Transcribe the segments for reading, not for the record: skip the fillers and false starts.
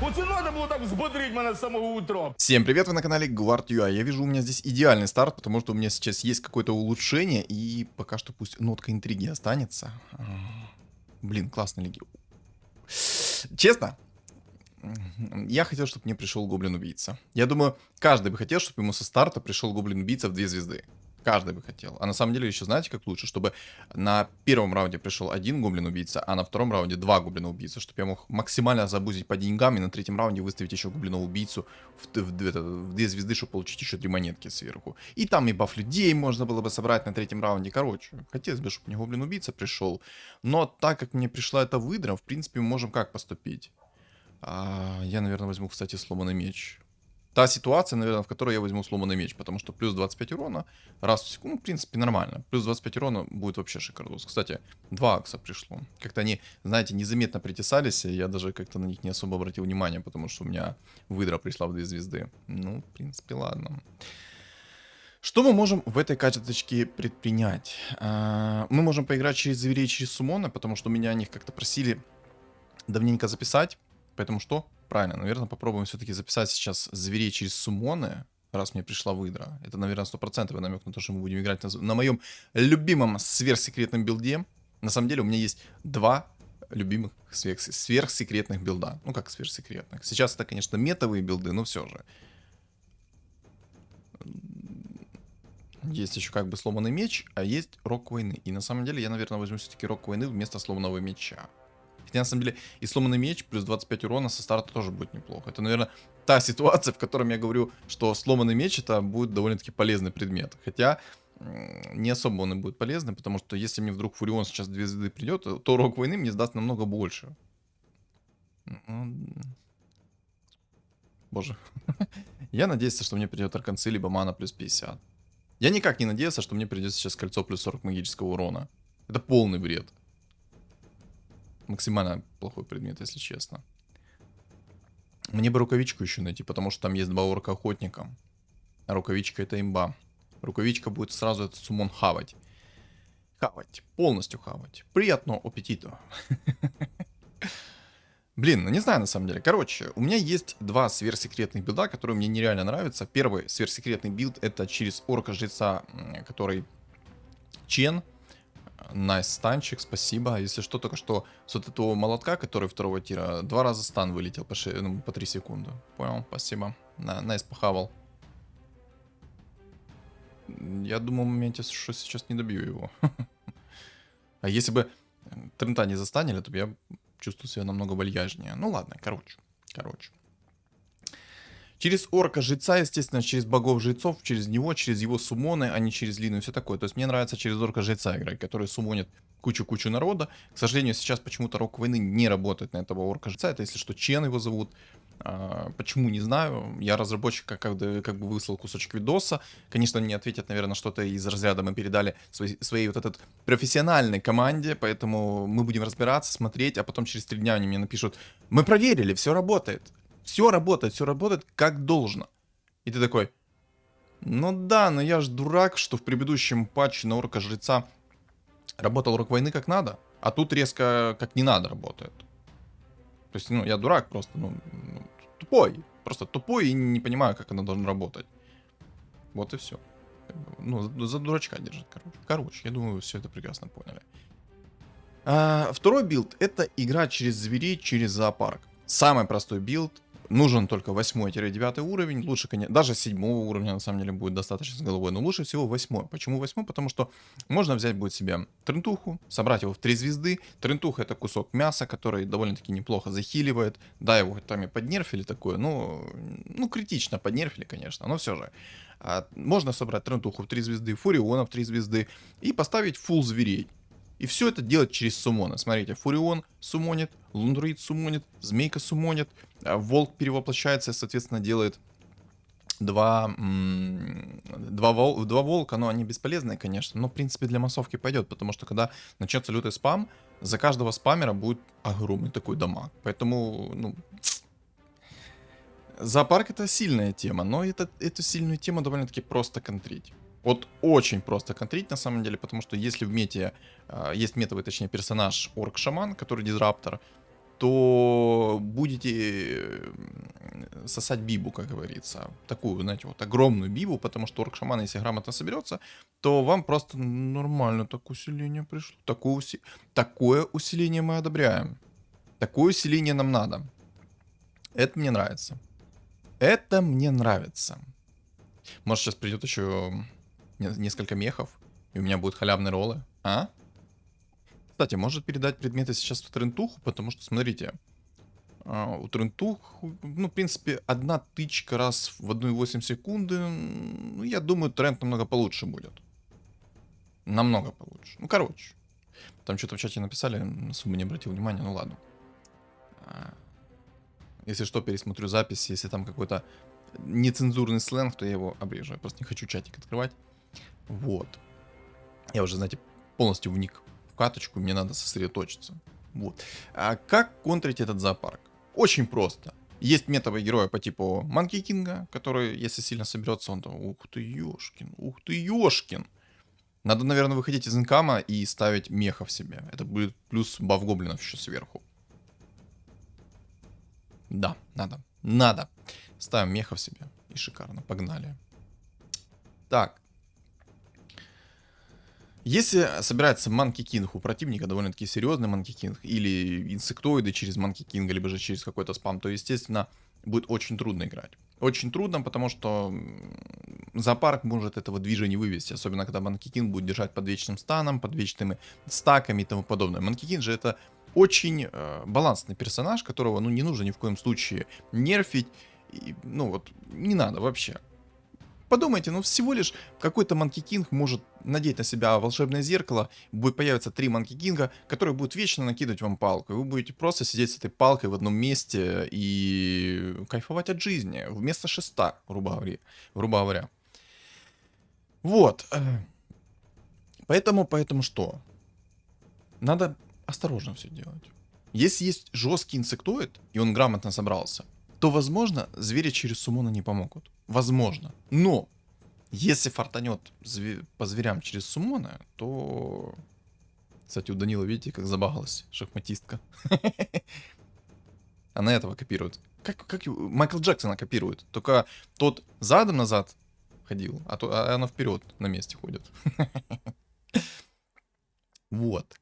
Оце надо было так взбодрить меня с самого утра. Всем привет, вы на канале Guard.ua. Я вижу, у меня здесь идеальный старт, потому что у меня сейчас есть какое-то улучшение, и пока что пусть нотка интриги останется. Блин, классный легион. Честно, я хотел, чтобы мне пришел гоблин-убийца. Я думаю, каждый бы хотел, чтобы ему со старта пришел гоблин-убийца в 2 звезды. Каждый бы хотел. А на самом деле еще знаете, как лучше? Чтобы на первом раунде пришел один гоблин-убийца, а на втором раунде 2 гоблина-убийца. Чтобы я мог максимально забузить по деньгам и на третьем раунде выставить еще гоблина-убийцу в 2 звезды, чтобы получить еще 3 монетки сверху. И там и баф людей можно было бы собрать на третьем раунде. Короче, хотелось бы, чтобы мне гоблин-убийца пришел. Но так как мне пришла эта выдра, в принципе, мы можем как поступить? Я, наверное, возьму, кстати, сломанный меч. Та ситуация, наверное, в которой я возьму сломанный меч, потому что плюс 25 урона раз в секунду, в принципе, нормально. Плюс 25 урона будет вообще шикардос. Кстати, 2 акса пришло. Как-то они, знаете, незаметно притесались, и я даже как-то на них не особо обратил внимание, потому что у меня выдра пришла в 2 звезды. Ну, в принципе, ладно. Что мы можем в этой качеточке предпринять? Мы можем поиграть через зверей, через суммоны, потому что меня о них как-то просили давненько записать. Поэтому что? Правильно, наверное, попробуем все-таки записать сейчас зверей через суммоны, раз мне пришла выдра. Это, наверное, 100% намек на то, что мы будем играть на моем любимом сверхсекретном билде. На самом деле у меня есть 2 любимых сверхсекретных билда. Ну, как сверхсекретных. Сейчас это, конечно, метовые билды, но все же. Есть еще как бы сломанный меч, а есть рок войны. И на самом деле я, наверное, возьму все-таки рок войны вместо сломанного меча. Хотя, на самом деле, и сломанный меч плюс 25 урона со старта тоже будет неплохо. Это, наверное, та ситуация, в которой я говорю, что сломанный меч это будет довольно-таки полезный предмет. Хотя, не особо он и будет полезный, потому что если мне вдруг Фурион сейчас 2 звезды придет, то рок войны мне сдаст намного больше. Боже. Я надеюсь, что мне придет Арканцы, либо мана плюс 50. Я никак не надеялся, что мне придет сейчас кольцо плюс 40 магического урона. Это полный бред. Максимально плохой предмет, если честно. Мне бы рукавичку еще найти, потому что там есть 2 орка-охотника. А рукавичка это имба. Рукавичка будет сразу этот суммон хавать. Хавать. Полностью хавать. Приятного аппетита. Блин, ну не знаю на самом деле. Короче, у меня есть 2 сверхсекретных билда, которые мне нереально нравятся. Первый сверхсекретный билд это через орка-жреца, который Чен. Найс станчик, спасибо. Если что, только что с вот этого молотка, который 2-го тира, 2 раза стан вылетел по 3 секунды. Понял, спасибо. Найс похавал. Я думал в моменте, что сейчас не добью его. А если бы Трента не застанили, то я чувствую себя намного вальяжнее. Ну ладно, короче. Через орка-жреца, естественно, через богов-жрецов, через него, через его суммоны, а не через Лину и все такое. То есть мне нравится через орка-жреца играть, который суммонит кучу-кучу народа. К сожалению, сейчас почему-то рок войны не работает на этого орка-жреца. Это, если что, Чен его зовут. Почему, не знаю. Я разработчика как бы выслал кусочек видоса. Конечно, мне ответят, наверное, что-то из разряда мы передали своей вот этот профессиональной команде, поэтому мы будем разбираться, смотреть, а потом через 3 дня они мне напишут: мы проверили, все работает. Все работает как должно. И ты такой: ну да, но я ж дурак, что в предыдущем патче на орка-жреца работал рок войны как надо, а тут резко как не надо работает. То есть, ну, я дурак просто, тупой. Просто тупой и не понимаю, как оно должно работать. Вот и все. Ну, за дурачка держит, короче. Я думаю, вы все это прекрасно поняли. Второй билд — это игра через зверей, через зоопарк. Самый простой билд. Нужен только 8-9 уровень. Лучше, конечно, даже 7 уровня на самом деле будет достаточно с головой. Но лучше всего 8. Почему 8? Потому что можно взять будет себе трентуху, собрать его в 3 звезды. Трентуха — это кусок мяса, который довольно-таки неплохо захиливает. Да, его там и поднерфили такое. Ну, критично поднерфили, конечно. Но все же. Можно собрать трентуху в 3 звезды, фуриона в 3 звезды и поставить фулл зверей. И все это делать через суммоны. Смотрите, Фурион суммонит, Лундруид суммонит, Змейка суммонит, Волк перевоплощается и, соответственно, делает 2 волка. Но они бесполезные, конечно, но, в принципе, для массовки пойдет, потому что, когда начнется лютый спам, за каждого спамера будет огромный такой дамаг. Поэтому, зоопарк — это сильная тема, но эту сильную тему довольно-таки просто контрить. Вот очень просто контрить на самом деле, потому что если в мете есть метовый, точнее, персонаж орк-шаман, который дизраптор, то будете сосать бибу, как говорится. Такую, знаете, вот огромную бибу, потому что орк-шаман, если грамотно соберется, то вам просто нормально так усиление пришло. Такое усиление мы одобряем. Такое усиление нам надо. Это мне нравится. Это мне нравится. Может, сейчас придет еще несколько мехов, и у меня будут халявные роллы. А? Кстати, может передать предметы сейчас в Трентуху, потому что, смотрите, у Трентуху, ну, в принципе, одна тычка раз в 1,8 секунды, ну, я думаю, Трент намного получше будет. Намного получше. Ну, короче. Там что-то в чате написали, особо не обратил внимания, ну ладно. Если что, пересмотрю запись, если там какой-то нецензурный сленг, то я его обрежу. Я просто не хочу чатик открывать. Вот. Я уже, знаете, полностью вник в каточку, мне надо сосредоточиться. Вот. А как контрить этот зоопарк? Очень просто. Есть метовые герои по типу Манки Кинга, который, если сильно соберется, он там, ух ты, ёшкин. Надо, наверное, выходить из инкама и ставить меха в себе. Это будет плюс баф гоблинов еще сверху. Да, надо. Ставим меха в себе. И шикарно, погнали. Так. Если собирается Манки Кинг у противника, довольно-таки серьезный Манки Кинг, или инсектоиды через Манки Кинга, либо же через какой-то спам, то, естественно, будет очень трудно играть. Очень трудно, потому что зоопарк может этого движа не вывести, особенно когда Манки Кинг будет держать под вечным станом, под вечными стаками и тому подобное. Манки Кинг же это очень балансный персонаж, которого, ну, не нужно ни в коем случае нерфить, и, ну, вот, не надо вообще. Подумайте, ну всего лишь какой-то Манки Кинг может надеть на себя волшебное зеркало, будет появиться 3 Манки Кинга, которые будут вечно накидывать вам палку, и вы будете просто сидеть с этой палкой в одном месте и кайфовать от жизни, вместо шеста, грубо говоря. Вот. Поэтому что? Надо осторожно все делать. Если есть жесткий инсектоид, и он грамотно собрался, то, возможно, звери через суммона не помогут. Возможно. Но, если фартанет по зверям через суммона, то... Кстати, у Данила, видите, как забагалась шахматистка. Она этого копирует. Как Майкл Джексона копирует. Только тот задом назад ходил, а она вперед на месте ходит. Вот.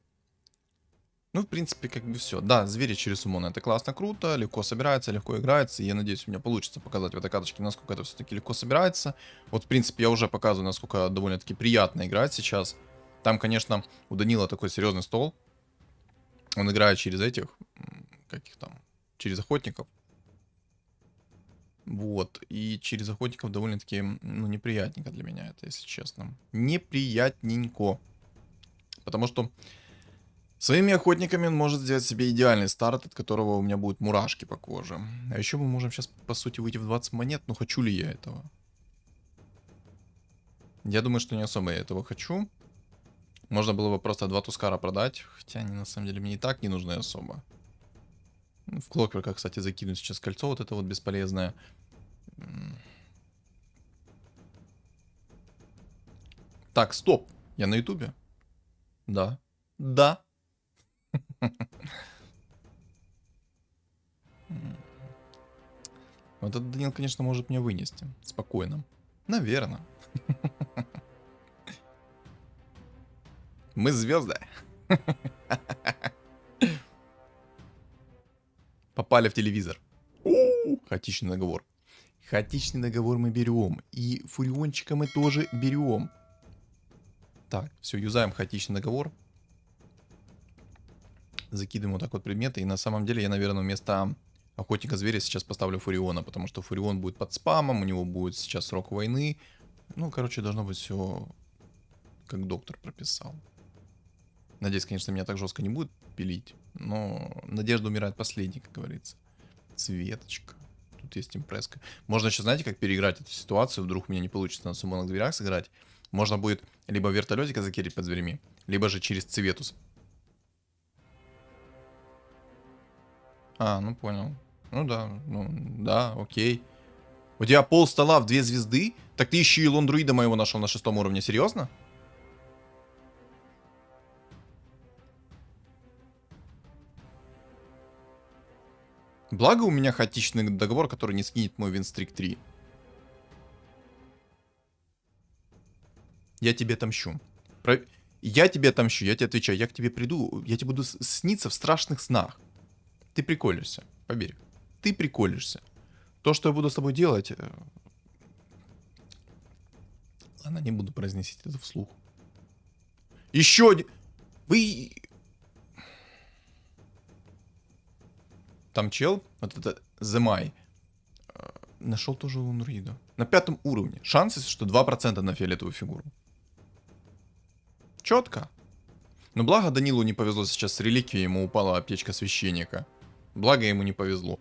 Ну, в принципе, как бы все. Да, звери через суммон это классно, круто, легко собирается, легко играется. И я надеюсь, у меня получится показать в этой каточке, насколько это все-таки легко собирается. Вот, в принципе, я уже показываю, насколько довольно-таки приятно играть сейчас. Там, конечно, у Данила такой серьезный стол. Он играет через этих, каких там, через охотников. Вот, и через охотников довольно-таки, ну, неприятненько для меня это, если честно. Неприятненько. Потому что своими охотниками он может сделать себе идеальный старт, от которого у меня будут мурашки по коже. А еще мы можем сейчас, по сути, выйти в 20 монет, но хочу ли я этого? Я думаю, что не особо я этого хочу. Можно было бы просто 2 тускара продать, хотя они на самом деле мне и так не нужны особо. В Клокверка, кстати, закинуть сейчас кольцо вот это вот бесполезное. Так, стоп. Я на ютубе? Да. Да. Вот этот Данил, конечно, может меня вынести. Спокойно. Наверное. Мы звезды. Попали в телевизор. Хаотичный договор. Хаотичный договор мы берем. И фуриончика мы тоже берем. Так, все, юзаем хаотичный договор. Закидываем вот так вот предметы. И на самом деле я, наверное, вместо охотника зверя сейчас поставлю Фуриона. Потому что Фурион будет под спамом. У него будет сейчас срок войны. Ну, короче, должно быть все, как доктор прописал. Надеюсь, конечно, меня так жестко не будет пилить. Но надежда умирает последней, как говорится. Светочка. Тут есть импреска. Можно еще, знаете, как переиграть эту ситуацию. Вдруг у меня не получится на суммонных дверях сыграть. Можно будет либо вертолетика закерить под зверями, либо же через Цветус. А, ну понял. Ну да, окей. У тебя пол стола в 2 звезды? Так ты еще и лондруида моего нашел на 6 уровне, серьезно? Благо у меня хаотичный договор, который не скинет мой винстрик 3. Я тебе отомщу. Я тебе отомщу, я тебе отвечаю. Я к тебе приду, я тебе буду сниться в страшных снах. Ты приколишься, поверь. Ты приколишься. То, что я буду с тобой делать... Ладно, не буду произносить это вслух. Еще один... Вы... Там чел, вот это Земай, нашел тоже лунруида. На 5 уровне. Шансы, что 2% на фиолетовую фигуру. Четко. Но благо Данилу не повезло сейчас с реликвией, ему упала аптечка священника. Благо ему не повезло.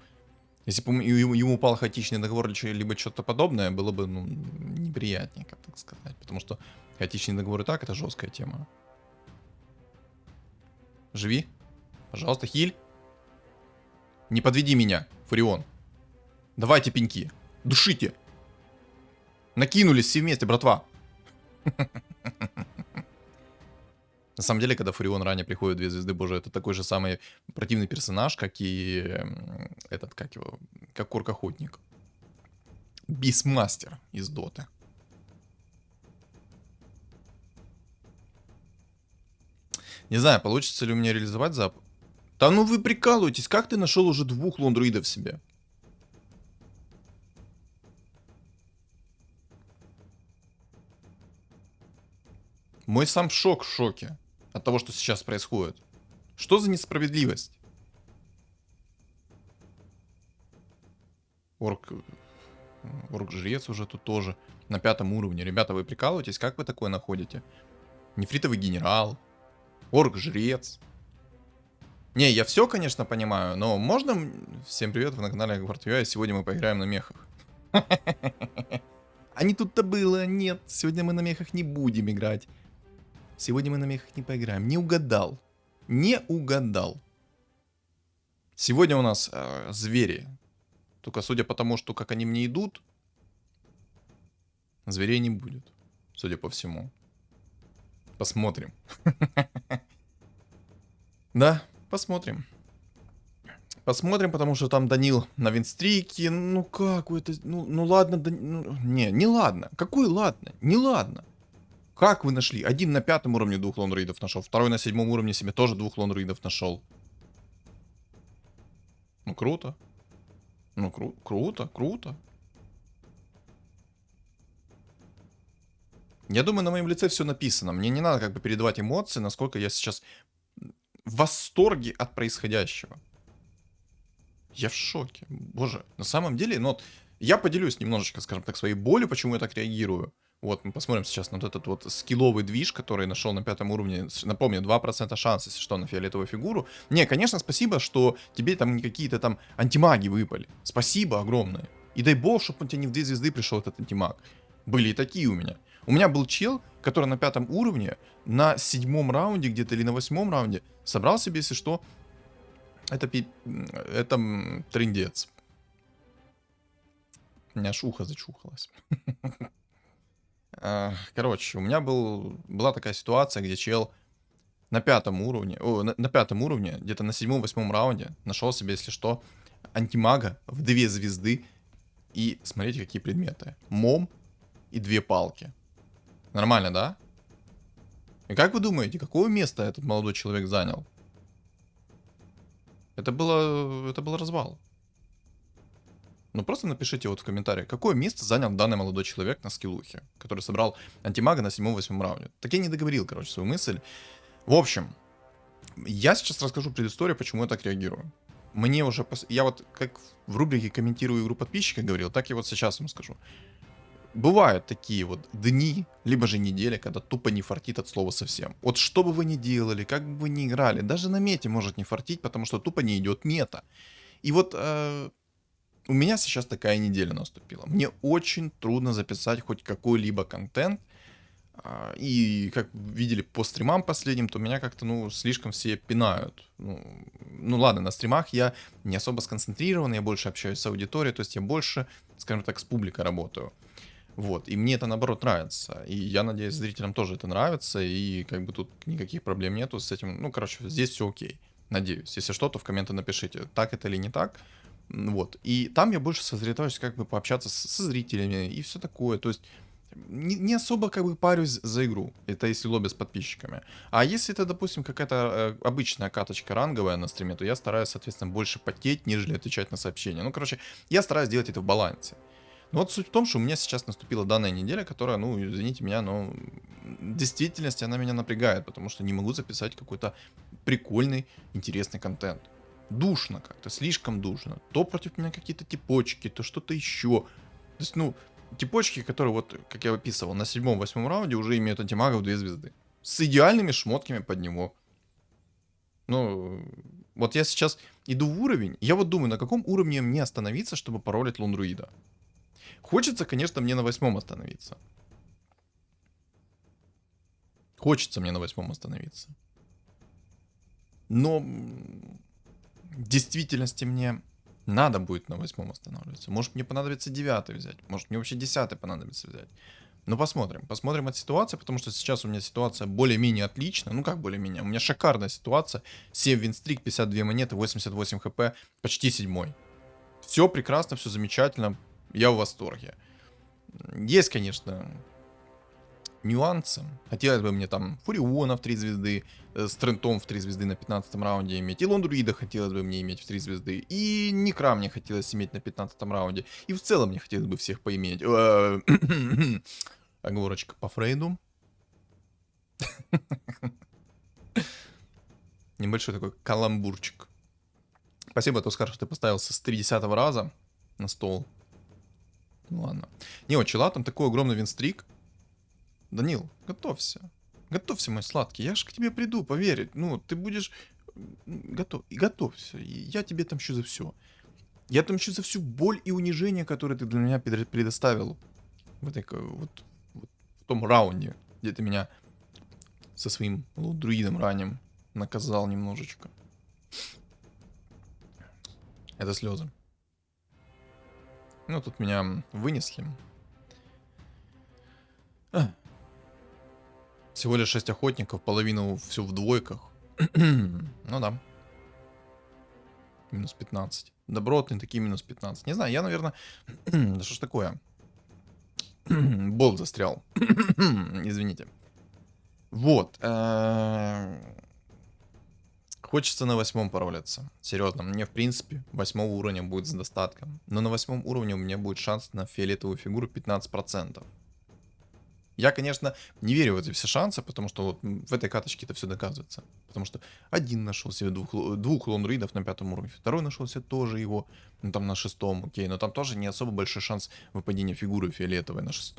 Если бы ему упал хаотичный договор либо что-то подобное, было бы, ну, неприятненько, так сказать. Потому что хаотичный договор и так это жесткая тема. Живи. Пожалуйста, хиль. Не подведи меня, Фурион. Давайте пеньки. Душите. Накинулись все вместе, братва. На самом деле, когда Фурион ранее приходит 2 звезды, боже, это такой же самый противный персонаж, как и этот, как его, как Орк-охотник. Бисмастер из Доты. Не знаю, получится ли у меня реализовать зап... Да ну вы прикалываетесь, как ты нашел уже 2 лондруидов себе? Мой сам шок в шоке от того, что сейчас происходит. Что за несправедливость? Орк-жрец уже тут тоже. На 5 уровне. Ребята, вы прикалываетесь? Как вы такое находите? Нефритовый генерал. Орк-жрец. Не, я все, конечно, понимаю, но можно... Всем привет, вы на канале Гвардиоя, сегодня мы поиграем на мехах. А не тут-то было, нет, сегодня мы на мехах не будем играть. Сегодня мы на мехах не поиграем. Не угадал. Не угадал. Сегодня у нас звери. Только судя по тому, что как они мне идут, зверей не будет. Судя по всему. Посмотрим. Да, посмотрим. Посмотрим, потому что там Данил на винстрике. Ну как это... Ну ладно, не ладно. Какой ладно? Не ладно. Как вы нашли? Один на 5 уровне 2 лонруидов нашел. Второй на 7 уровне себе тоже 2 лонруидов нашел. Ну круто. Ну круто. Я думаю, на моем лице все написано. Мне не надо как бы передавать эмоции, насколько я сейчас в восторге от происходящего. Я в шоке. Боже, на самом деле, ну вот, я поделюсь немножечко, скажем так, своей болью, почему я так реагирую. Вот, мы посмотрим сейчас на вот этот вот скилловый движ, который нашел на 5 уровне. Напомню, 2% шанс, если что, на фиолетовую фигуру. Не, конечно, спасибо, что тебе там какие-то там антимаги выпали. Спасибо огромное. И дай бог, чтобы он тебе не в 2 звезды пришел этот антимаг. Были и такие у меня. У меня был чел, который на 5 уровне, на 7 раунде где-то или на 8 раунде собрал себе, если что, это трындец. У меня аж ухо зачухалось. Короче, у меня была такая ситуация, где чел на 5 уровне, на 5 уровне, где-то на 7-8 раунде нашел себе, если что, антимага в 2 звезды. И смотрите, какие предметы. Мом и 2 палки. Нормально, да? И как вы думаете, какое место этот молодой человек занял? Это было развал. Ну просто напишите вот в комментариях, какое место занял данный молодой человек на скиллухе, который собрал антимага на 7-8 раунде. Так я не договорил, короче, свою мысль. В общем, я сейчас расскажу предысторию, почему я так реагирую. Мне уже... Я вот как в рубрике «Комментирую игру подписчика» говорил, так и вот сейчас вам скажу. Бывают такие вот дни, либо же недели, когда тупо не фартит от слова совсем. Вот что бы вы ни делали, как бы вы ни играли, даже на мете может не фартить, потому что тупо не идет мета. И вот у меня сейчас такая неделя наступила. Мне очень трудно записать хоть какой-либо контент. И как видели по стримам последним, то меня как-то, ну, слишком все пинают. Ну ладно, на стримах я не особо сконцентрирован, я больше общаюсь с аудиторией, то есть я больше, скажем так, с публикой работаю. Вот, и мне это, наоборот, нравится. И я надеюсь, зрителям тоже это нравится, и как бы тут никаких проблем нету с этим. Ну, короче, здесь все окей. Надеюсь. Если что, то в комменты напишите, так это или не так. Вот. И там я больше сосредоточусь, как бы пообщаться со зрителями и все такое. То есть не особо как бы парюсь за игру. Это если лобби с подписчиками. А если это, допустим, какая-то обычная каточка ранговая на стриме, то я стараюсь, соответственно, больше потеть, нежели отвечать на сообщения. Ну, короче, я стараюсь делать это в балансе. Но вот суть в том, что у меня сейчас наступила данная неделя, которая, ну, извините меня, но в действительности она меня напрягает, потому что не могу записать какой-то прикольный, интересный контент. Душно как-то, слишком душно. То против меня какие-то типочки, то что-то еще. То есть, ну, типочки, которые, вот, как я описывал, на 7-8 раунде уже имеют антимагов 2 звезды. С идеальными шмотками под него. Ну, вот я сейчас иду в уровень, я вот думаю, на каком уровне мне остановиться, чтобы паролить лондруида. Хочется, конечно, мне на 8 остановиться. Хочется мне на 8 остановиться. Но в действительности мне надо будет на 8 останавливаться. Может, мне понадобится 9 взять. Может, мне вообще 10 понадобится взять. Ну, посмотрим. Посмотрим от ситуации, потому что сейчас у меня ситуация более-менее отличная. Ну, как более-менее? У меня шикарная ситуация. 7 винстрик, 52 монеты, 88 хп, почти 7. Все прекрасно, все замечательно. Я в восторге. Есть, конечно, нюансы. Хотелось бы мне там Фуриона в 3 звезды, с Трентом в 3 звезды на 15 раунде иметь. И Лондруида хотелось бы мне иметь в 3 звезды. И Некра мне хотелось иметь на 15 раунде. И в целом мне хотелось бы всех поиметь. Оговорочка по Фрейду. Небольшой такой каламбурчик. Спасибо, Тускар, что ты поставился с 30 раза на стол. Ну ладно. Не, у чела там такой огромный винстрик. Данил, готовься. Готовься, мой сладкий. Я же к тебе приду, поверь. Ну, ты будешь готов. И готовься. И я тебе отомщу за все. Я отомщу за всю боль и унижение, которое ты для меня предоставил в этой, вот в том раунде, где ты меня со своим друидом ранним наказал немножечко. Это слезы. Ну, тут меня вынесли. Всего лишь 6 охотников, половину все в двойках. Ну да. Минус 15. Добротные такие минус 15. Не знаю, я, наверное... Да что ж такое? Болт застрял. Извините. Вот. Хочется на 8 паролиться. Серьезно, мне в принципе 8 уровня будет с достатком. Но на 8 уровне у меня будет шанс на фиолетовую фигуру 15%. Я, конечно, не верю в эти все шансы, потому что вот в этой каточке это все доказывается. Потому что один нашел себе двух лондруидов на 5 уровне, второй нашел себе тоже его, ну там на 6, окей, но там тоже не особо большой шанс выпадения фигуры фиолетовой на 6.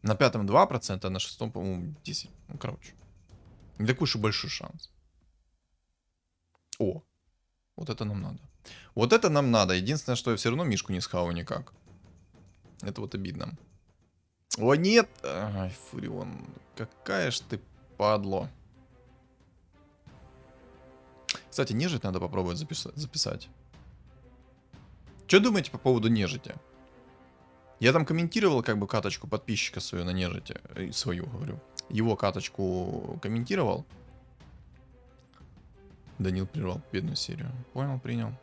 На 5 2%, а на 6, по-моему, 10. Ну, короче. Не такой уж и большой шанс. О, вот это нам надо. Вот это нам надо. Единственное, что я все равно мишку не схаваю никак. Это вот обидно. О, нет! Ай, Фурион. Какая ж ты падло. Кстати, нежить надо попробовать записать. Что думаете по поводу нежити? Я там комментировал как бы каточку подписчика свою на нежити. Свою, говорю. Его каточку комментировал. Данил прервал бедную серию. Понял, принял.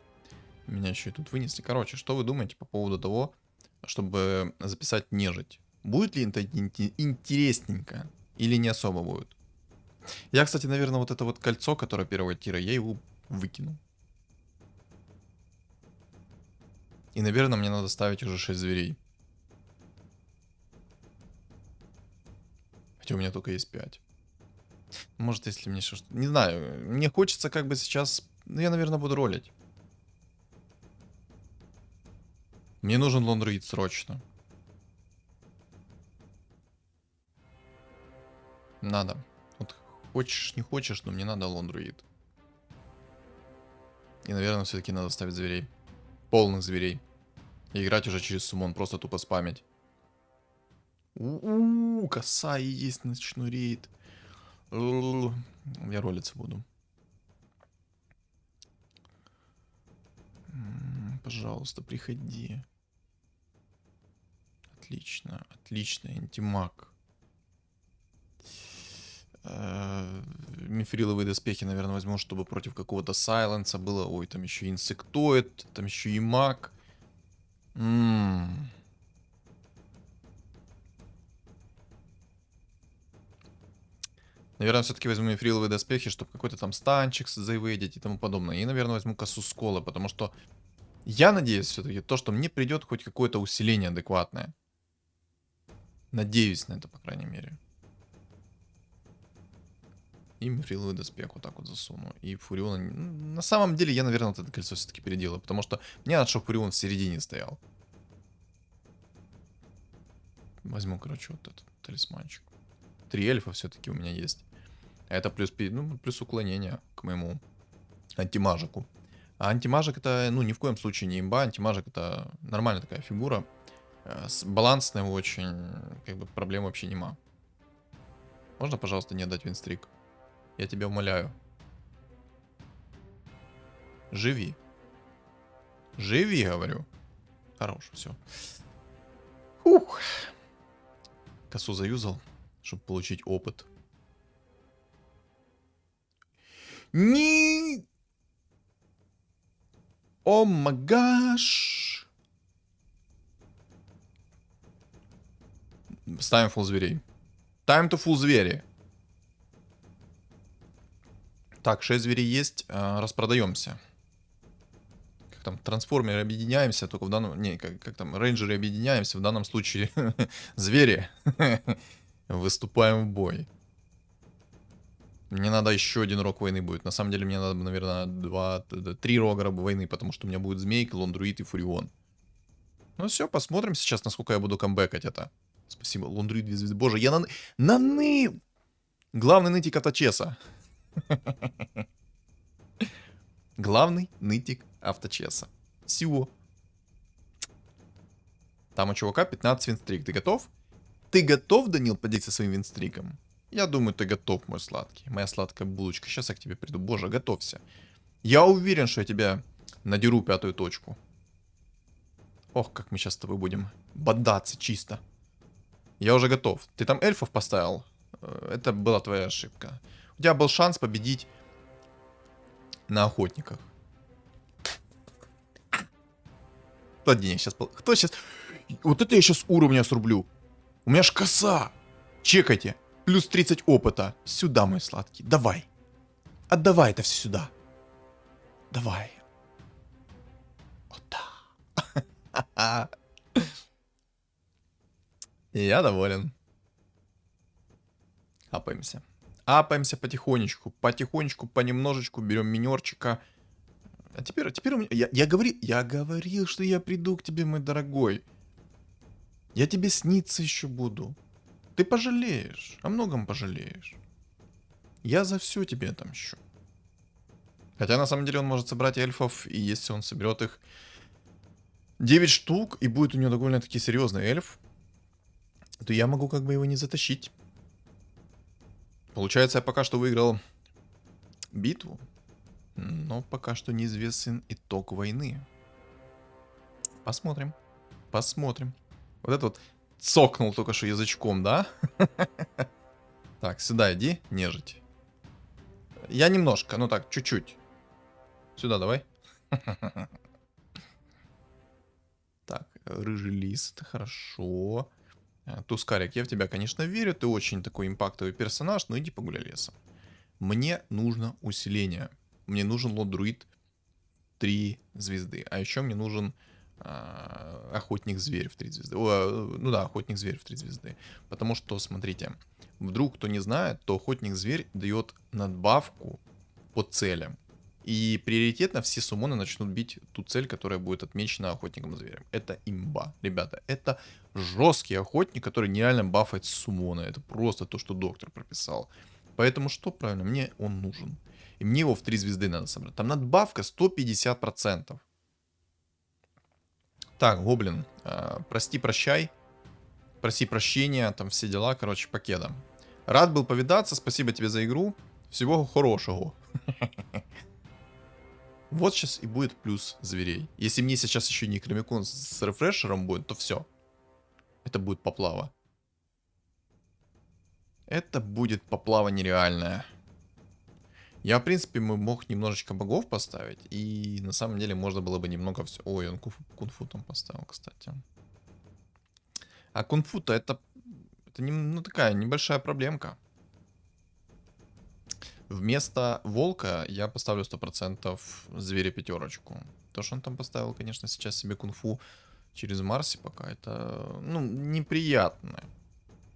Меня еще и тут вынесли. Короче, что вы думаете по поводу того, чтобы записать нежить? Будет ли это интересненько? Или не особо будет? Я, кстати, наверное, вот это вот кольцо, которое первого тира, я его выкину. И, наверное, мне надо ставить уже 6 зверей. Хотя у меня только есть 5. Может, если мне что-то... Не знаю, мне хочется как бы сейчас... Ну, я, наверное, буду ролить. Мне нужен лондруид срочно. Надо. Вот хочешь, не хочешь, но мне надо лондруид. И, наверное, все-таки надо ставить зверей. Полных зверей. И играть уже через суммон, просто тупо спамить. Коса и есть ночной рейд. Я ролиться буду. Пожалуйста, приходи. Отлично, отлично, антимаг. Мифриловые доспехи, наверное, возьму, чтобы против какого-то сайленса было. Ой, там еще инсектоид, там еще и маг. Наверное, все-таки возьму мифриловые доспехи, чтобы какой-то там станчик заеведить и тому подобное. И, наверное, возьму косу сколы, потому что я надеюсь все-таки то, что мне придет хоть какое-то усиление адекватное. Надеюсь на это, по крайней мере. И мифриловый доспех вот так вот засуну. И Фуриона... На самом деле, я, наверное, вот это кольцо все-таки переделаю. Потому что мне надо, чтобы Фурион в середине стоял. Возьму, короче, вот этот талисманчик. 3 эльфа все-таки у меня есть. Это плюс, ну, плюс уклонение к моему антимажику. А антимажик это, ну, ни в коем случае не имба. Антимажик это нормальная такая фигура. Балансная очень. Как бы проблем вообще нема. Можно, пожалуйста, не отдать винстрик? Я тебя умоляю. Живи. Живи, говорю. Хорош, все. Ух. Косу заюзал, чтобы получить опыт. Не. О магаш. Ставим фулл зверей. Time to full звери. Так, 6 зверей есть. Распродаемся. Как там, трансформеры объединяемся, только в данном... Не, как там, рейнджеры объединяемся. В данном случае звери. Выступаем в бой. Мне надо еще один рог войны будет. На самом деле мне надо, наверное, 3 рога войны, потому что у меня будет Змейка, Лондруид и Фурион. Ну все, посмотрим сейчас, насколько я буду камбэкать это. Спасибо, Лондруид 2 звезды. Боже, я наны... Главный нытик авточеса. Главный нытик авточеса. Всего. Там у чувака 15 винстрик. Ты готов? Ты готов, Данил, поделиться своим винстриком? Я думаю, ты готов, мой сладкий. Моя сладкая булочка. Сейчас я к тебе приду. Боже, готовься. Я уверен, что я тебя надеру 5-ю точку. Ох, как мы сейчас с тобой будем бодаться чисто. Я уже готов. Ты там эльфов поставил? Это была твоя ошибка. У тебя был шанс победить на охотниках. Кто сейчас... Кто сейчас... Вот это я сейчас уровня срублю. У меня ж коса. Чекайте. Плюс 30 опыта. Сюда, мой сладкий. Давай. Отдавай это все сюда. Давай. Вот да. Я доволен. Апаемся. Апаемся потихонечку. Потихонечку, понемножечку. Берем минерчика. А теперь у меня... Я говорил, что я приду к тебе, мой дорогой. Я тебе сниться еще буду. Ты пожалеешь. О многом пожалеешь. Я за все тебе отомщу. Хотя на самом деле он может собрать эльфов. И если он соберет их 9 штук, и будет у него довольно-таки серьезный эльф, то я могу как бы его не затащить. Получается, я пока что выиграл битву. Но пока что неизвестен итог войны. Посмотрим. Посмотрим. Вот это вот цокнул только что язычком, да? Так, сюда иди, нежить. Я немножко, ну так, чуть-чуть. Сюда давай. Так, рыжий лис, это хорошо. Тускарик, я в тебя, конечно, верю. Ты очень такой импактовый персонаж, но иди погуляй лесом. Мне нужно усиление. Мне нужен лот-друид 3 звезды. А еще мне нужен охотник-зверь в 3 звезды. Ну да, охотник-зверь в 3 звезды. Потому что, смотрите, вдруг кто не знает, то охотник-зверь дает надбавку по целям. И приоритетно все суммоны начнут бить ту цель, которая будет отмечена охотником-зверем. Это имба, ребята. Это жесткий охотник, который нереально бафает суммоны. Это просто то, что доктор прописал. Поэтому что правильно? Мне он нужен. И мне его в 3 звезды надо собрать. Там надбавка 150%. Так, гоблин, прости, прощай. Проси прощения, там все дела, короче, покеда. Рад был повидаться, спасибо тебе за игру. Всего хорошего. Вот сейчас и будет плюс зверей. Если мне сейчас еще не Кремикон с рефрешером будет, то все. Это будет поплава. Это будет поплава нереальная. Я, в принципе, мог немножечко богов поставить. И на самом деле можно было бы немного все... Ой, он кунфу там поставил, кстати. А кунфу-то это ну, такая небольшая проблемка. Вместо волка я поставлю 100% зверя пятерочку. То, что он там поставил, конечно, сейчас себе кунфу через Марси пока, это, ну, неприятно.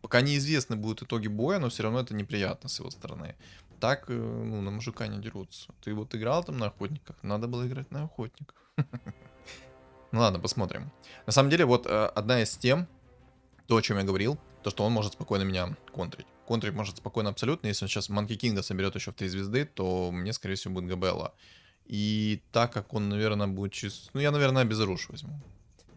Пока неизвестны будут итоги боя, но все равно это неприятно с его стороны. Так, ну, на мужика не дерутся. Ты вот играл там на охотниках? Надо было играть на охотниках. Ну ладно, посмотрим. На самом деле, вот одна из тем, то, о чем я говорил, то, что он может спокойно меня контрить. Контрить может спокойно абсолютно. Если он сейчас Манки Кинга соберет еще в 3 звезды, то мне, скорее всего, будет Габелла. И так как он, наверное, будет чисто... Ну, я, наверное, Безруш возьму.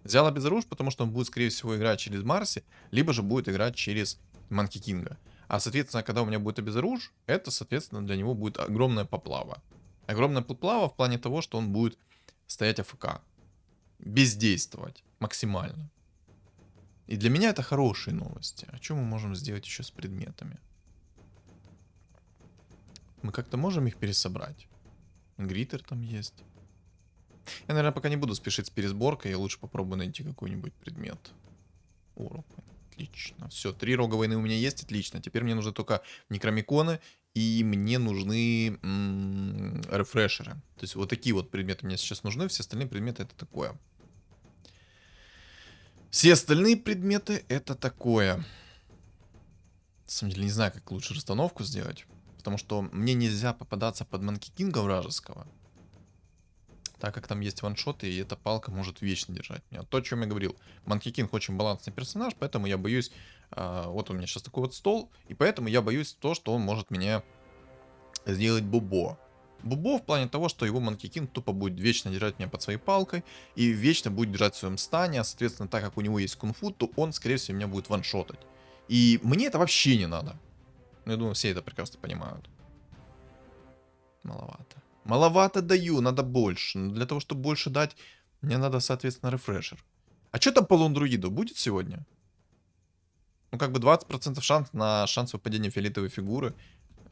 Взял Безруш, потому что он будет, скорее всего, играть через Марси, либо же будет играть через Манки Кинга. А, соответственно, когда у меня будет Безруш, это, соответственно, для него будет огромная поплава. Огромная поплава в плане того, что он будет стоять АФК. Бездействовать максимально. И для меня это хорошие новости. А что мы можем сделать еще с предметами? Мы как-то можем их пересобрать? Гриттер там есть. Я, наверное, пока не буду спешить с пересборкой. Я лучше попробую найти какой-нибудь предмет. О, отлично. Все, 3 рога войны у меня есть, отлично. Теперь мне нужны только некромиконы. И мне нужны рефрешеры. То есть вот такие вот предметы мне сейчас нужны. Все остальные предметы это такое. Все остальные предметы это такое. На самом деле не знаю, как лучше расстановку сделать. Потому что мне нельзя попадаться под Манки Кинга вражеского. Так как там есть ваншоты, и эта палка может вечно держать меня. То, о чем я говорил. Манки Кинг очень балансный персонаж, поэтому я боюсь... вот у меня сейчас такой вот стол, и поэтому я боюсь то, что он может меня сделать Бубо. Бубо в плане того, что его Манки Кинг тупо будет вечно держать меня под своей палкой, и вечно будет держать в своем стане, а соответственно, так как у него есть кунфу, то он, скорее всего, меня будет ваншотать. И мне это вообще не надо. Ну, я думаю, все это прекрасно понимают. Маловато. Маловато даю, надо больше. Но для того, чтобы больше дать, мне надо, соответственно, рефрешер. А что там по лондруиду будет сегодня? Ну, как бы 20% шанс выпадения фиолетовой фигуры.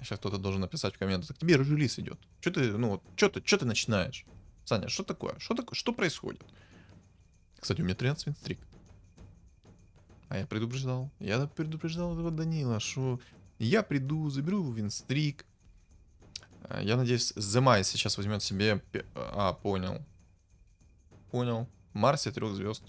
Сейчас кто-то должен написать в комментах. Так тебе релиз идет. Что ты, ну, что ты начинаешь? Саня, что такое? Что происходит? Кстати, у меня 13 винстрик. А я предупреждал. Я предупреждал этого Данила, что я приду, заберу винстрик. Я надеюсь, Земай сейчас возьмет себе... А, понял. Понял. Марсе 3 звезд.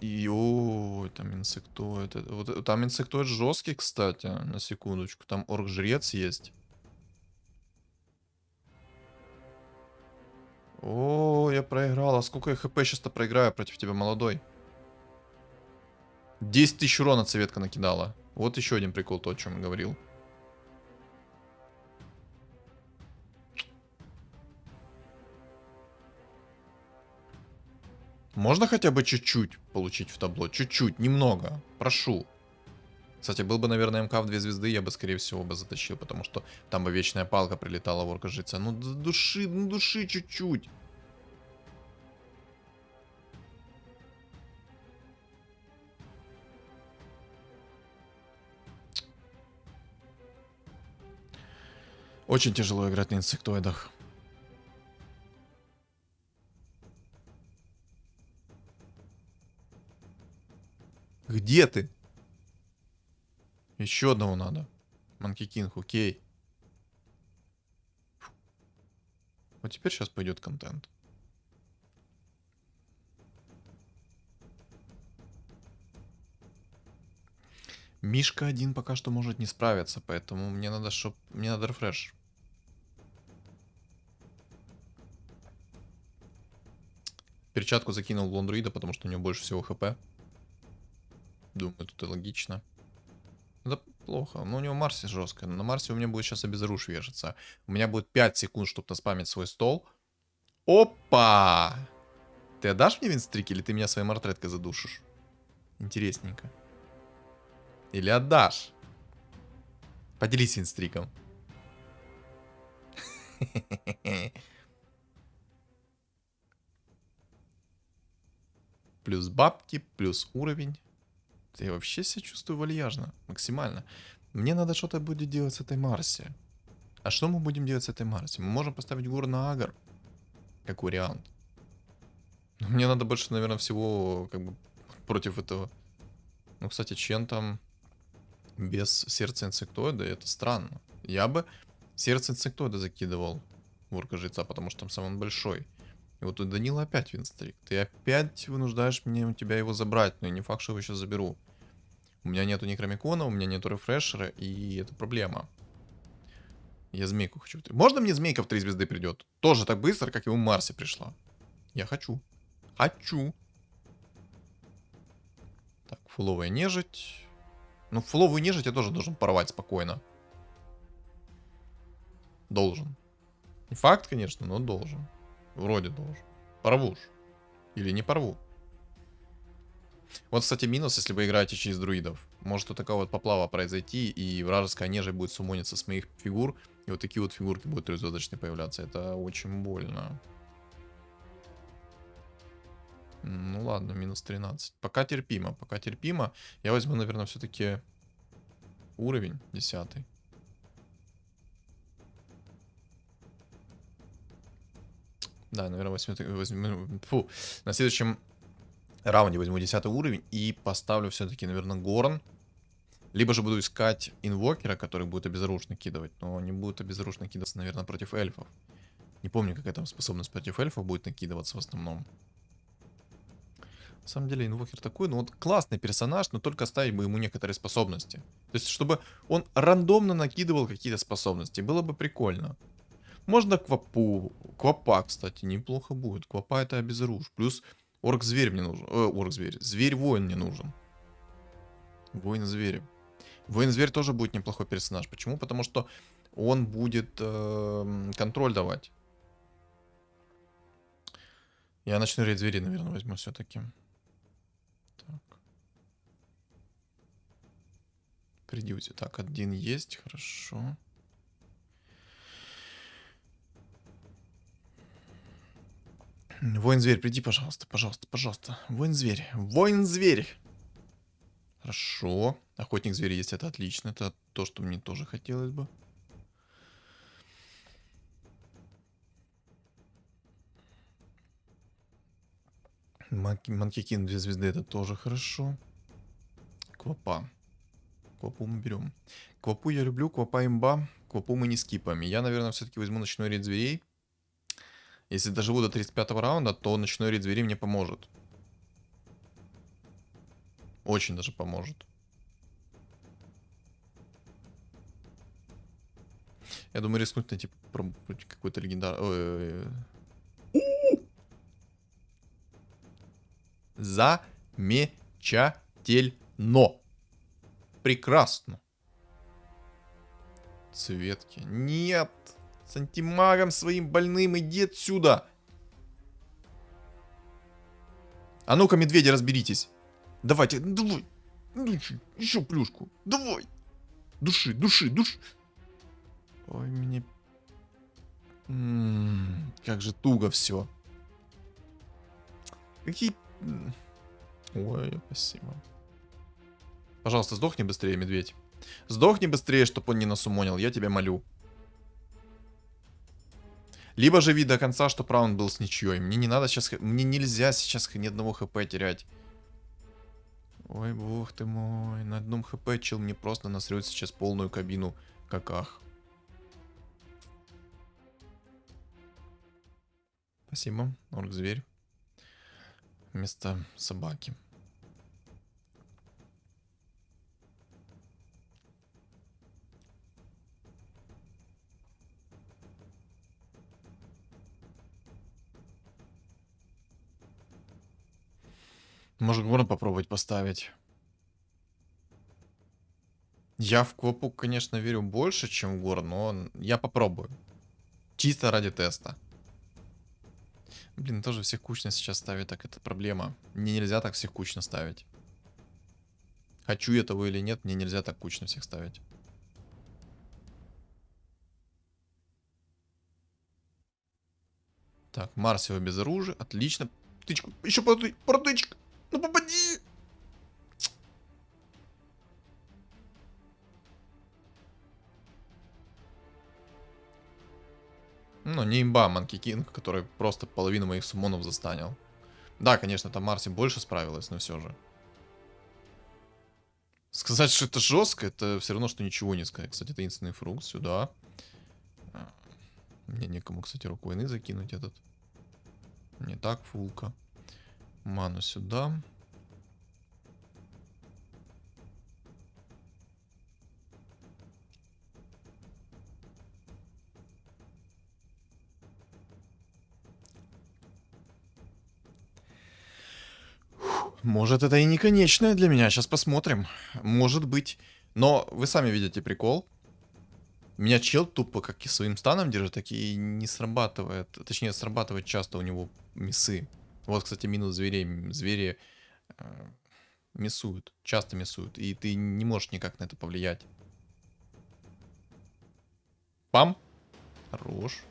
И, о, там инсектоид. Вот, там инсектоид жесткий, кстати, на секундочку. Там орк-жрец есть. О, я проиграл. А сколько я хп сейчас-то проиграю против тебя, молодой? 10 тысяч урона цветка накидала. Вот еще один прикол, то, о чем я говорил. Можно хотя бы чуть-чуть получить в табло? Чуть-чуть, немного. Прошу. Кстати, был бы, наверное, МК в 2 звезды, я бы, скорее всего, бы затащил, потому что там бы вечная палка прилетала в орка жреца. Ну, души чуть-чуть. Очень тяжело играть на инсектоидах. Где ты? Еще одного надо. Манки Кинг, окей. Фу. Вот теперь сейчас пойдет контент. Мишка один пока что может не справиться, поэтому мне надо, мне надо рефреш. Перчатку закинул в лондруида, потому что у него больше всего хп. Думаю, тут и логично. Это плохо. Но у него Марси жестко. На Марсе у меня будет сейчас обезруш вешаться. У меня будет 5 секунд, чтобы наспамить свой стол. Опа! Ты отдашь мне винстрик, или ты меня своей мартреткой задушишь? Интересненько. Или отдашь? Поделись винстриком. плюс бабки, плюс уровень. Я вообще себя чувствую вальяжно, максимально. Мне надо что-то будет делать с этой Марси. А что мы будем делать с этой Марси? Мы можем поставить гор на Агар, как вариант. Но мне надо больше, наверное, всего как бы против этого. Ну, кстати, Чен там без сердца инсектоида, это странно. Я бы сердце инсектоида закидывал в орка-жреца, потому что там самый он большой. И вот у Данила опять винстрик. Ты опять вынуждаешь меня у тебя его забрать, но и не факт, что я его сейчас заберу. У меня нету некромикона, у меня нету рефрешера, и это проблема. Я змейку хочу. Можно мне змейка в 3 звезды придет? Тоже так быстро, как и у Марси пришла. Я хочу. Хочу. Так, фуловая нежить. Ну, фуловую нежить я тоже должен порвать спокойно. Должен. Не факт, конечно, но должен. Вроде должен. Порву ж. Или не порву. Вот, кстати, минус, если вы играете через друидов. Может вот такая вот поплава произойти, и вражеская нежить будет суммониться с моих фигур, и вот такие вот фигурки будут трехзвездочные появляться. Это очень больно. Ну ладно, минус 13. Пока терпимо, пока терпимо. Я возьму, наверное, все-таки уровень 10. Да, наверное, возьму, фу, на следующем раунде возьму 10 уровень и поставлю все-таки, наверное, Горн. Либо же буду искать инвокера, который будет обезоруженно кидывать. Но не будет обезоруженно кидаться, наверное, против эльфов. Не помню, какая там способность против эльфов будет накидываться в основном. На самом деле, инвокер такой, ну вот классный персонаж, но только оставить бы ему некоторые способности. То есть, чтобы он рандомно накидывал какие-то способности. Было бы прикольно. Можно Квапу. Квапа, кстати, неплохо будет. Квапа это обезоруж. Плюс орк-зверь мне нужен. Орк-зверь. Зверь-воин мне нужен. Воин-зверь. Воин-зверь тоже будет неплохой персонаж. Почему? Потому что он будет контроль давать. Я ночной рейд зверей, наверное, возьму все-таки. Так. Придете. Так, один есть, хорошо. Воин-зверь, приди, пожалуйста, пожалуйста, пожалуйста. Воин-зверь, воин-зверь. Хорошо. Охотник-зверь есть, это отлично. Это то, что мне тоже хотелось бы. Манкикин 2 звезды, это тоже хорошо. Квапа. Квапу мы берем. Квапу я люблю, квапа имба. Квапу мы не скипаем. Я, наверное, все-таки возьму ночной рейд зверей. Если доживу до 35-го раунда, то ночной рейд зверей мне поможет. Очень даже поможет. Я думаю, рискнуть найти какой-то легендарный... Замечательно. Прекрасно. Цветки. Нет. С антимагом своим больным иди отсюда. А ну-ка, медведи, разберитесь. Давайте, давай. Еще плюшку. Давай. Души, души, души. Ой, мне... как же туго все. Какие... Ой, спасибо. Пожалуйста, сдохни быстрее, медведь. Сдохни быстрее, чтобы он не насумонил, я тебя молю. Либо живи до конца, чтобы раунд был с ничьей. Мне не надо сейчас... Мне нельзя сейчас ни одного хп терять. Ой, бог ты мой. На одном хп чел мне просто насрет сейчас полную кабину каках. Спасибо, орк-зверь. Вместо собаки. Может, горн попробовать поставить. Я в Квапу, конечно, верю больше, чем в горн, но я попробую. Чисто ради теста. Блин, тоже всех кучно сейчас ставить, так это проблема. Мне нельзя так всех кучно ставить. Хочу я того или нет, мне нельзя так кучно всех ставить. Так, Марсио без оружия, отлично. Птычка, еще протычка. Ну попади! Ну, не имба Манки Кинг, который просто половину моих суммонов застанил. Да, конечно, там Марси больше справилась, но все же. Сказать, что это жестко, это все равно, что ничего не сказать. Кстати, это единственный фрукт сюда. Мне некому, кстати, руку войны закинуть этот. Не так, фулка. Ману сюда. Может, это и не конечное для меня. Сейчас посмотрим. Может быть. Но вы сами видите прикол. Меня чел тупо как и своим станом держит, так и не срабатывает. Точнее, срабатывает часто у него миссы. Вот, кстати, минус зверей. Звери миссуют. Часто миссуют. И ты не можешь никак на это повлиять. Пам. Хорош.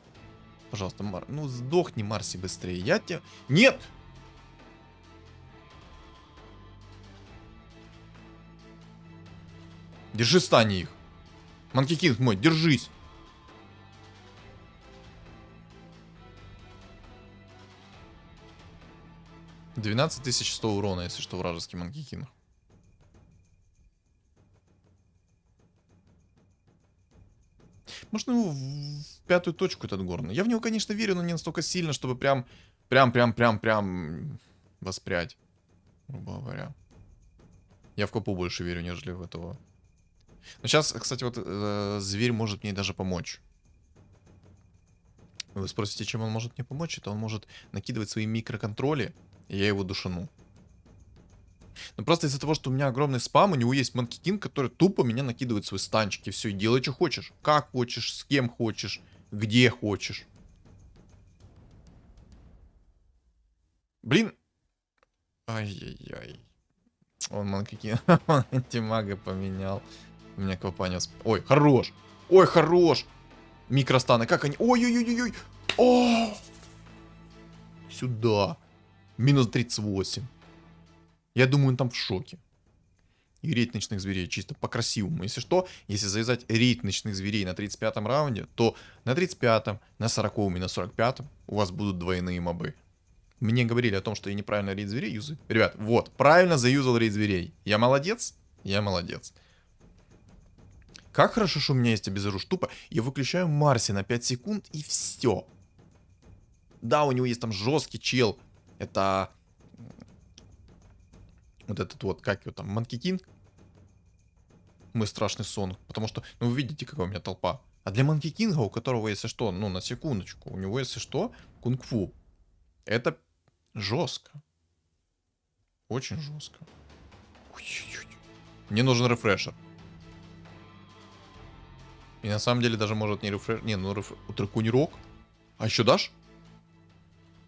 Пожалуйста, ну сдохни, Марси, быстрее. Я тебя... Нет! Держи стани их. Манки Кинг мой, держись. $12100 урона, если что, вражеский Манки Кинг. Можно его в пятую точку этот горный. Я в него, конечно, верю, но не настолько сильно, чтобы прям воспрять, грубо говоря. Я в Копу больше верю, нежели в этого. Но сейчас, кстати, вот зверь может мне даже помочь. Вы спросите, чем он может мне помочь? Это он может накидывать свои микроконтроли, и я его душану. Но просто из-за того, что у меня огромный спам, у него есть Манки Кинг, который тупо меня накидывает свои станчики. Все, и делай, что хочешь. Как хочешь, с кем хочешь, где хочешь. Блин. Ай-яй-яй. Он Манки Кинг, он антимага поменял. У меня Квапаня... Ой, хорош. Ой, хорош. Микростаны, как они... Ой-ой-ой-ой-ой. О! Сюда. Минус 38. Я думаю, он там в шоке. И рейд ночных зверей чисто по-красивому. Если что, если завязать рейд ночных зверей на 35-м раунде, то на 35-м, на 40-м и на 45-м у вас будут двойные мобы. Мне говорили о том, что я неправильно рейд зверей юзаю. Ребят, вот, правильно заюзал рейд зверей. Я молодец? Я молодец. Как хорошо, что у меня есть обезоружь тупо. Я выключаю Марси на 5 секунд и все. Да, у него есть там жесткий чел. Это... Вот этот вот, как его там, Манки Кинг. Мой страшный сон. Потому что, ну, вы видите, какая у меня толпа. А для Манки Кинга, у которого, если что, ну, на секундочку, у него, если что, кунг-фу. Это жестко. Очень жестко. Мне нужен рефрешер. И на самом деле даже может не рефрешер. Не, ну драконирок. А еще дашь?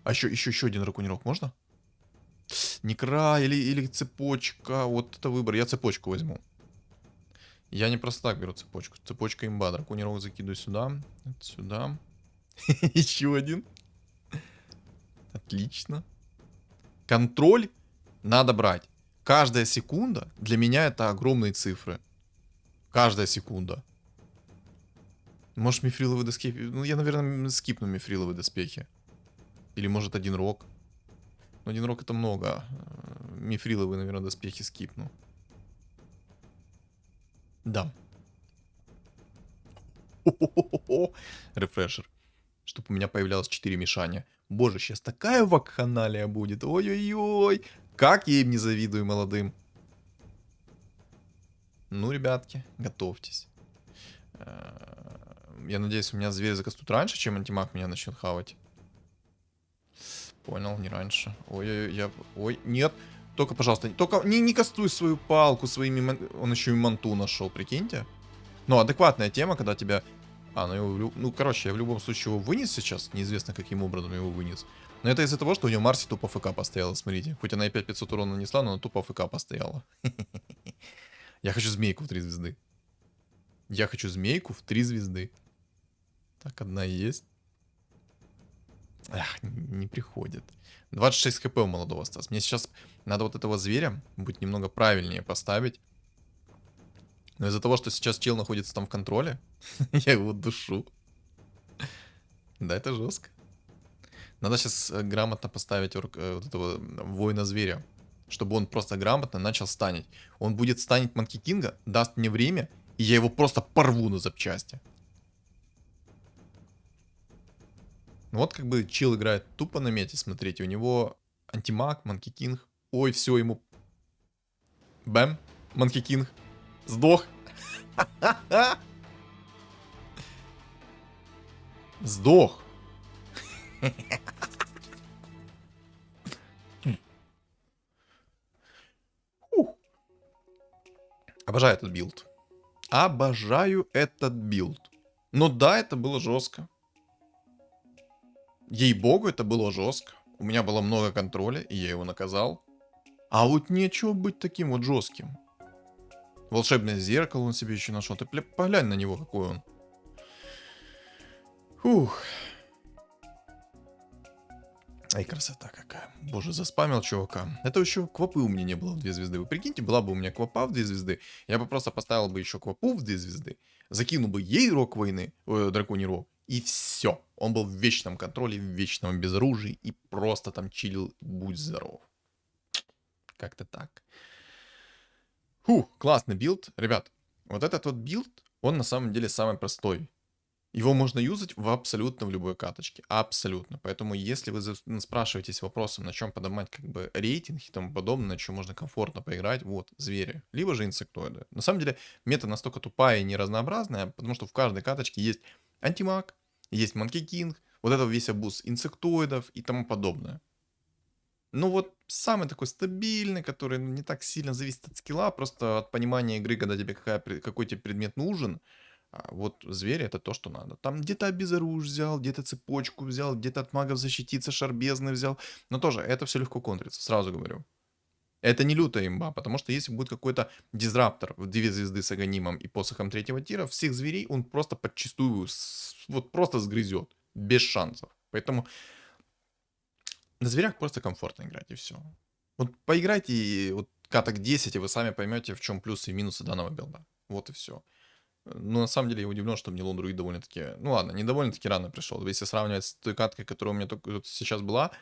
А еще один драконирок можно? Некра или цепочка. Вот это выбор. Я цепочку возьму. Я не просто так беру цепочку. Цепочка имба. Драконирок закидываю сюда. Это сюда. Еще один. Отлично. Контроль надо брать. Каждая секунда для меня это огромные цифры. Каждая секунда. Может, мифриловые доспехи? Ну, я, наверное, скипну мифриловые доспехи. Или, может, один рог. Но один рог это много. Мифриловые, наверное, доспехи скипну. Да. Рефрешер. Чтобы у меня появлялось 4 мешания. Боже, сейчас такая вакханалия будет. Ой-ой-ой. Как я им не завидую молодым. Ну, ребятки, готовьтесь. Я надеюсь, у меня зверь закастут раньше, чем антимаг меня начнет хавать. Понял, не раньше. Ой-ой-ой, я... Ой, нет. Только, пожалуйста, только не кастуй свою палку своими... Он еще и манту нашел, прикиньте. Ну, адекватная тема, когда тебя... Ну, короче, я в любом случае его вынес сейчас. Неизвестно, каким образом его вынес. Но это из-за того, что у него Марси тупо ФК постояла, смотрите. Хоть она и 5500 урона нанесла, но она тупо ФК постояла. Я хочу змейку в 3 звезды. Я хочу змейку в 3 звезды. Так, одна есть. Эх, не приходит. 26 хп у молодого осталось. Мне сейчас надо вот этого зверя будет немного правильнее поставить. Но из-за того, что сейчас чел находится там в контроле, я его душу. Да, это жестко. Надо сейчас грамотно поставить вот этого воина-зверя, чтобы он просто грамотно начал станить. Он будет станить Манки Кинга, даст мне время, и я его просто порву на запчасти. Вот как бы чил играет тупо на мете, смотрите, у него антимаг, Манки Кинг. Ой, все, ему... Бэм, Манки Кинг. Сдох. Сдох. Обожаю этот билд. Обожаю этот билд. Но да, это было жестко. Ей-богу, это было жестко. У меня было много контроля, и я его наказал. А вот нечего быть таким вот жестким. Волшебное зеркало он себе еще нашел. Ты поглянь на него, какой он. Фух. Ай, красота какая. Боже, заспамил чувака. Это еще квапы у меня не было в 2 звезды. Вы прикиньте, была бы у меня квапа в 2 звезды, я бы просто поставил бы еще квапу в 2 звезды, закинул бы ей рог войны, драконий рог, и все. Он был в вечном контроле, в вечном безоружии, и просто там чилил, будь здоров. Как-то так. Фух, классный билд. Ребят, вот этот вот билд, он на самом деле самый простой. Его можно юзать в абсолютно в любой каточке. Абсолютно. Поэтому, если вы спрашиваетесь вопросом, на чем поднимать как бы рейтинг и тому подобное, на чем можно комфортно поиграть, вот, звери. Либо же инсектоиды. На самом деле, мета настолько тупая и неразнообразная, потому что в каждой каточке есть антимаг, есть Манки Кинг, вот это весь обуз инсектоидов и тому подобное. Ну вот, самый такой стабильный, который не так сильно зависит от скилла, просто от понимания игры, когда тебе какой тебе предмет нужен. Вот звери это то, что надо. Там где-то обезоружь взял, где-то цепочку взял, где-то от магов защититься, шарбезный взял. Но тоже это все легко контрится, сразу говорю. Это не лютая имба, потому что если будет какой-то дизраптор в 2 звезды с аганимом и посохом 3-го тира, всех зверей он просто подчистую, вот просто сгрызет. Без шансов. Поэтому на зверях просто комфортно играть и все. Вот поиграйте и вот каток 10, и вы сами поймете, в чем плюсы и минусы данного билда. Вот и все. Но на самом деле я удивлен, что мне лондруид довольно-таки... Ну ладно, не довольно-таки рано пришел. Если сравнивать с той каткой, которая у меня только вот сейчас была,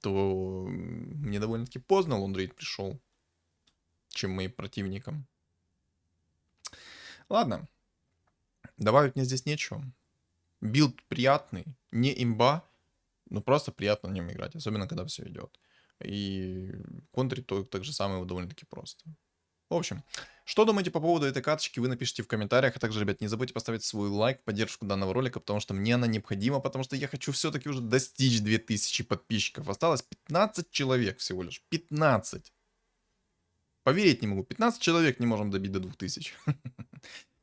то мне довольно-таки поздно лондруид пришел, чем моим противникам. Ладно. Добавить мне здесь нечего. Билд приятный, не имба, но просто приятно на нем играть, особенно когда все идет. И контрить то так же самое довольно-таки просто. В общем, что думаете по поводу этой каточки, вы напишите в комментариях. А также, ребят, не забудьте поставить свой лайк, поддержку данного ролика, потому что мне она необходима, потому что я хочу все-таки уже достичь 2000 подписчиков. Осталось 15 человек всего лишь. 15. Поверить не могу. 15 человек не можем добить до 2000.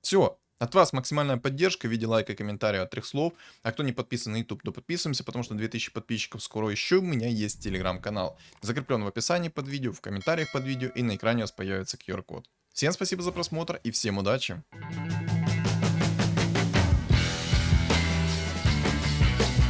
Все. От вас максимальная поддержка в виде лайка и комментария от 3 слов. А кто не подписан на YouTube, то подписываемся, потому что 2000 подписчиков скоро еще. У меня есть телеграм-канал. Закреплен в описании под видео, в комментариях под видео и на экране у вас появится QR-код. Всем спасибо за просмотр и всем удачи!